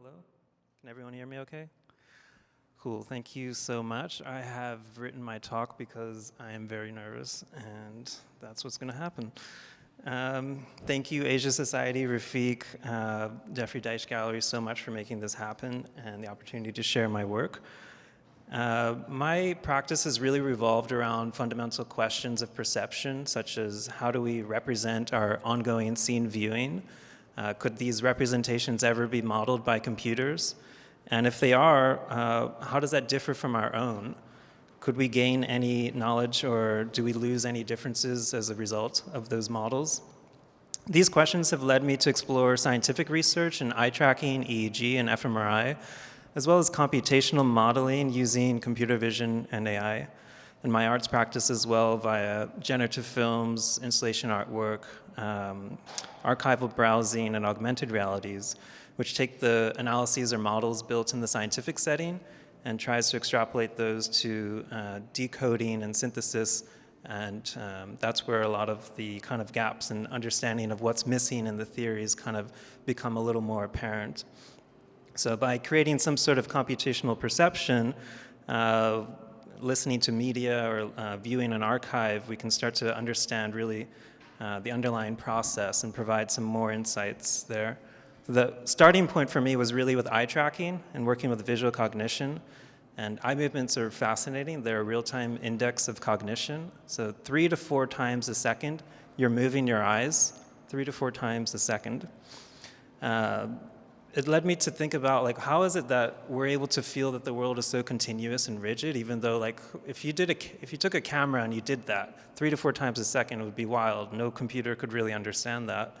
Hello? Can everyone hear me okay? Cool, thank you so much. I have written my talk because I am very nervous, and that's what's going to happen. Thank you, Asia Society, Refik, Jeffrey Deitch Gallery, so much for making this happen and the opportunity to share my work. My practice has really revolved around fundamental questions of perception, such as how do we represent our ongoing scene viewing? Could these representations ever be modeled by computers? And if they are, how does that differ from our own? Could we gain any knowledge, or do we lose any differences as a result of those models? These questions have led me to explore scientific research in eye tracking, EEG, and fMRI, as well as computational modeling using computer vision and AI, and my arts practice as well via generative films, installation artwork, archival browsing, and augmented realities, which take the analyses or models built in the scientific setting and tries to extrapolate those to decoding and synthesis, and that's where a lot of the kind of gaps in understanding of what's missing in the theories kind of become a little more apparent. So by creating some sort of computational perception, listening to media or viewing an archive, we can start to understand really the underlying process and provide some more insights there. The starting point for me was really with eye tracking and working with visual cognition. And eye movements are fascinating. They're a real-time index of cognition. So 3 to 4 times a second, you're moving your eyes 3 to 4 times a second. It led me to think about, like, how is it that we're able to feel that the world is so continuous and rigid, even though, like, if you took a camera and you did that 3 to 4 times a second, it would be wild. No computer could really understand that.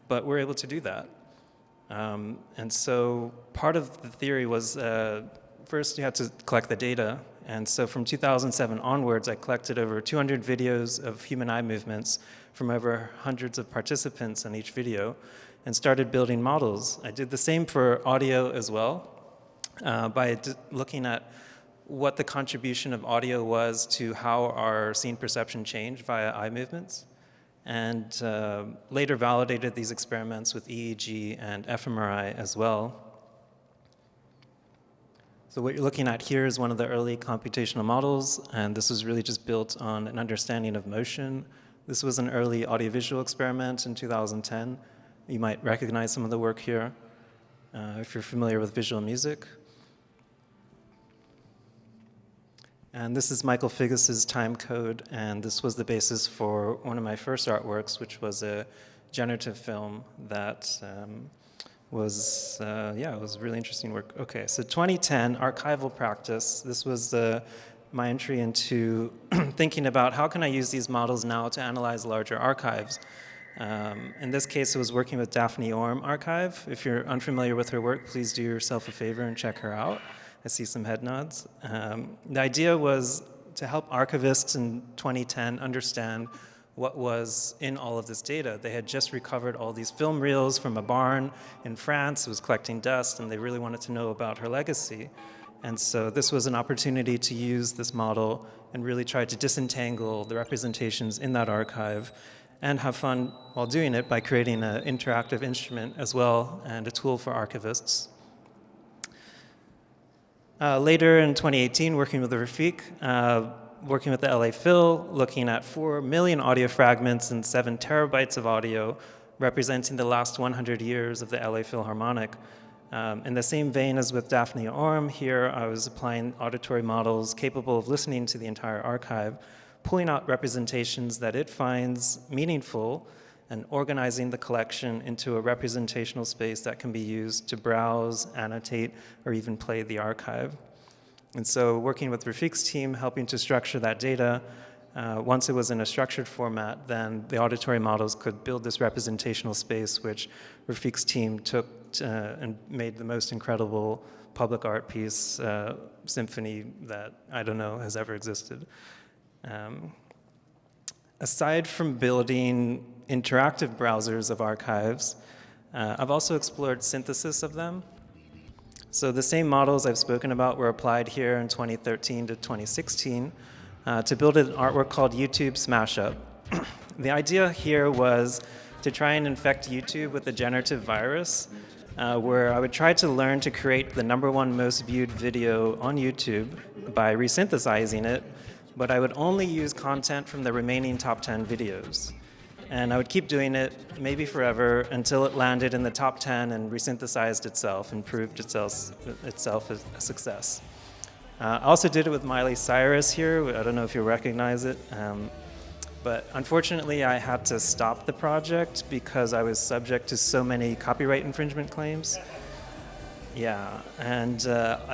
But we're able to do that. And so part of the theory was, first you had to collect the data. And so from 2007 onwards, I collected over 200 videos of human eye movements from over hundreds of participants in each video, and started building models. I did the same for audio as well, by looking at what the contribution of audio was to how our scene perception changed via eye movements, and later validated these experiments with EEG and fMRI as well. So what you're looking at here is one of the early computational models, and this was really just built on an understanding of motion. This was an early audiovisual experiment in 2010. You might recognize some of the work here if you're familiar with visual music. And this is Michael Figgis's time code, and this was the basis for one of my first artworks, which was a generative film that was really interesting work. Okay, so 2010, archival practice. This was my entry into thinking about how can I use these models now to analyze larger archives. In this case, it was working with Daphne Orme Archive. If you're unfamiliar with her work, please do yourself a favor and check her out. I see some head nods. The idea was to help archivists in 2010 understand what was in all of this data. They had just recovered all these film reels from a barn in France. It was collecting dust, and they really wanted to know about her legacy. And so this was an opportunity to use this model and really try to disentangle the representations in that archive and have fun while doing it by creating an interactive instrument as well and a tool for archivists. Later in 2018, working with Refik, working with the LA Phil, looking at 4 million audio fragments and 7 terabytes of audio representing the last 100 years of the LA Philharmonic. In the same vein as with Daphne Orme, here I was applying auditory models capable of listening to the entire archive, pulling out representations that it finds meaningful and organizing the collection into a representational space that can be used to browse, annotate, or even play the archive. And so working with Refik's team, helping to structure that data, once it was in a structured format, then the auditory models could build this representational space, which Refik's team took and made the most incredible public art piece, symphony that I don't know has ever existed. Aside from building interactive browsers of archives, I've also explored synthesis of them. So the same models I've spoken about were applied here in 2013 to 2016 to build an artwork called YouTube Smash Up. The idea here was to try and infect YouTube with a generative virus where I would try to learn to create the #1 most viewed video on YouTube by resynthesizing it, but I would only use content from the remaining top 10 videos. And I would keep doing it, maybe forever, until it landed in the top 10 and resynthesized itself and proved itself a success. I also did it with Miley Cyrus here. I don't know if you recognize it. But unfortunately, I had to stop the project because I was subject to so many copyright infringement claims. Yeah, and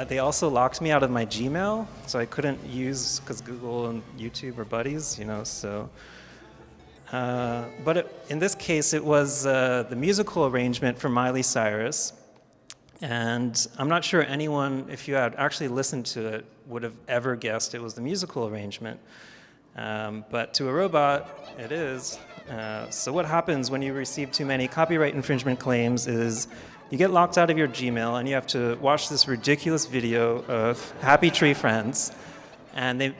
they also locked me out of my Gmail, so I couldn't use, because Google and YouTube are buddies, you know, so. But in this case, it was the musical arrangement for Miley Cyrus. And I'm not sure anyone, if you had actually listened to it, would have ever guessed it was the musical arrangement. But to a robot, it is. So what happens when you receive too many copyright infringement claims is you get locked out of your Gmail and you have to watch this ridiculous video of Happy Tree Friends. And they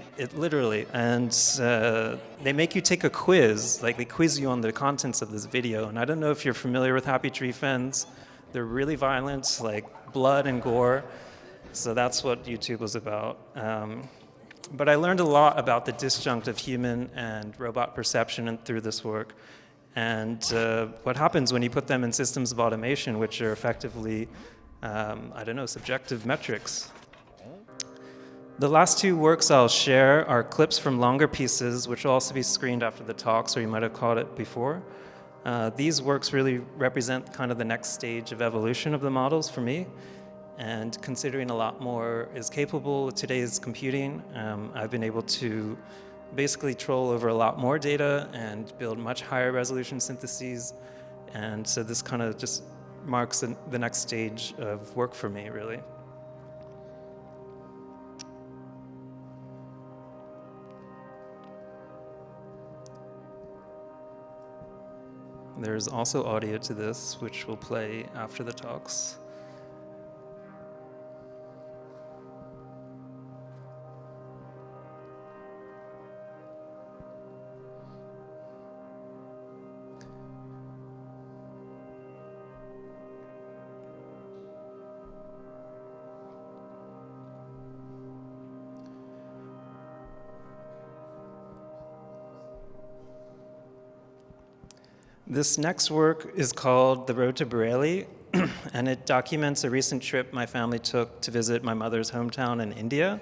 make you take a quiz, like they quiz you on the contents of this video. And I don't know if you're familiar with Happy Tree Friends. They're really violent, like blood and gore. So that's what YouTube was about. But I learned a lot about the disjunct of human and robot perception through this work. And what happens when you put them in systems of automation, which are effectively, subjective metrics. The last 2 works I'll share are clips from longer pieces, which will also be screened after the talk, so you might have caught it before. These works really represent kind of the next stage of evolution of the models for me, and considering a lot more is capable with today's computing. I've been able to basically troll over a lot more data and build much higher resolution syntheses, and so this kind of just marks the next stage of work for me, really. There's also audio to this, which will play after the talks. This next work is called The Road to Bareilly, and it documents a recent trip my family took to visit my mother's hometown in India.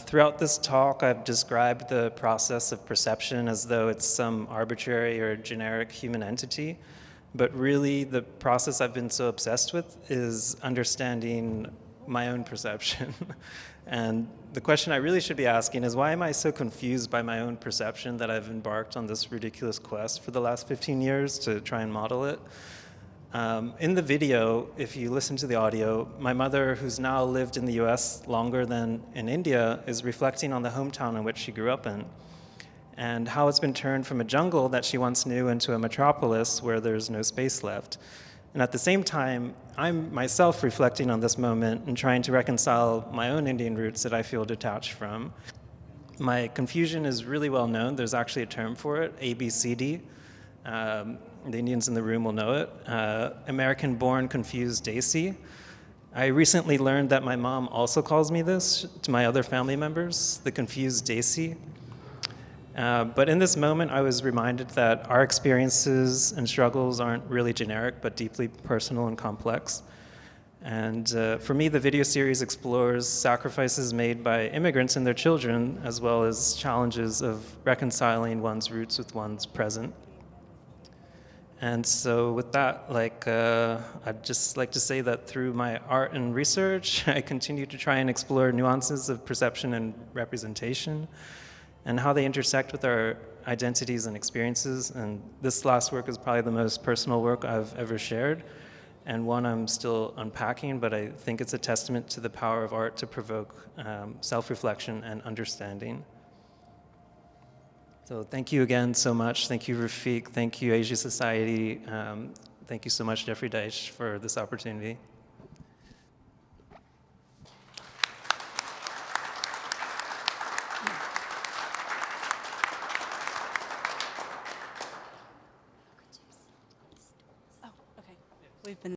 Throughout this talk, I've described the process of perception as though it's some arbitrary or generic human entity, but really the process I've been so obsessed with is understanding my own perception. And the question I really should be asking is, why am I so confused by my own perception that I've embarked on this ridiculous quest for the last 15 years to try and model it? In the video, if you listen to the audio, my mother, who's now lived in the US longer than in India, is reflecting on the hometown in which she grew up in, and how it's been turned from a jungle that she once knew into a metropolis where there's no space left. And at the same time, I'm myself reflecting on this moment and trying to reconcile my own Indian roots that I feel detached from. My confusion is really well known. There's actually a term for it, ABCD. The Indians in the room will know it. American-born confused Daisy. I recently learned that my mom also calls me this to my other family members, the confused Daisy. But in this moment, I was reminded that our experiences and struggles aren't really generic, but deeply personal and complex. And for me, the video series explores sacrifices made by immigrants and their children, as well as challenges of reconciling one's roots with one's present. And so with that, I'd just like to say that through my art and research, I continue to try and explore nuances of perception and representation, and how they intersect with our identities and experiences. And this last work is probably the most personal work I've ever shared, and one I'm still unpacking, but I think it's a testament to the power of art to provoke self-reflection and understanding. So thank you again so much. Thank you, Refik. Thank you, Asia Society. Thank you so much, Jeffrey Deitch, for this opportunity. We've been